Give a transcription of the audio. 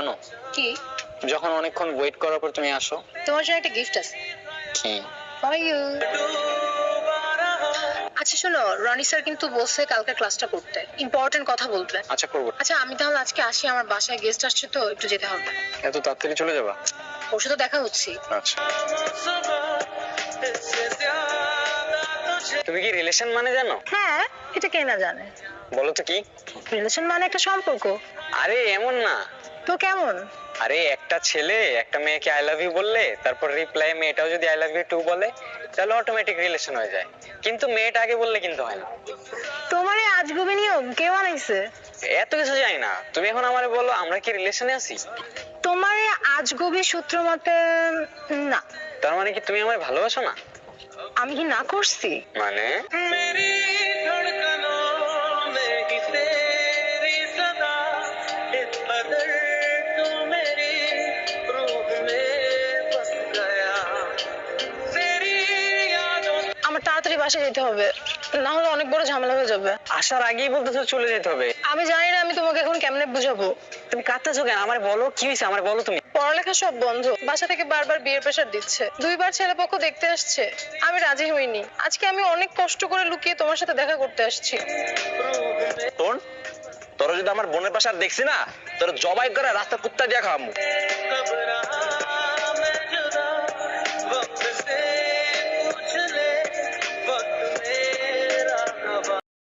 জানো কি? যখন অনেকক্ষণ ওয়েট করার পর তুমি আসো। তোমার জন্য একটা গিফট আছে। কি? For you. আচ্ছা শোনো, রনি স্যার কিন্তু বলছে কালকে ক্লাসটা করতে, ইম্পর্টেন্ট কথা বলতে। আচ্ছা করবো। আচ্ছা আমি তাহলে আজকে আসি, আমার বাসায় গেস্ট আসছে তো একটু যেতে হবে। এত তাড়াতাড়ি চলে যাবা? ওর সাথে দেখা হচ্ছে। আচ্ছা। তুমি কি রিলেশন মানে জানো? হ্যাঁ, এটা কে না জানে। বলো তো কি? রিলেশন মানে একটা সম্পর্ক। আরে এমন না। তো কেমন? আরে একটা ছেলে একটা মেয়েকে আই লাভ ইউ বললে তারপর রিপ্লাই মেয়েটাও যদি আই লাভ ইউ টু বলে তাহলে অটোমেটিক রিলেশন হয়ে যায়, কিন্তু মেয়েটা আগে বললে কিন্তু হয় না। তোমার এই আজগুবি নিয়ম কে বানাইছে? এত কিছু জানি না, তুমি এখন আমারে বলো আমরা কি রিলেশনে আছি? তোমার এই আজগুবি সূত্র মতে না। তার মানে কি তুমি আমায় ভালোবাসো না? আমি কি না করছি? মানে আমার তাড়াতাড়ি বাসায় যেতে হবে, না হলে অনেক বড় ঝামেলা হয়ে যাবে। আসার আগেই বলতেছো চলে যেতে হবে? আমি জানি না আমি তোমাকে এখন কেমনে বুঝাবো। তুমি কাঁদতেছো কেন? আমার বলো কি হয়েছে, আমার বলো তুমি। পড়ালেখা সব বন্ধ, বাসা থেকে বারবার বিয়ের প্রেশার দিচ্ছে, দুইবার ছেলেপক্ষ দেখতে আসছে, আমি রাজি হইনি। আজকে আমি অনেক কষ্ট করে লুকিয়ে তোমার সাথে দেখা করতে আসছি। শোন, তোর যদি আমার বোনের পাশে আর দেখছি না, তোর জবাই করে রাস্তা কুত্তা দিয়ে খাওয়াবো।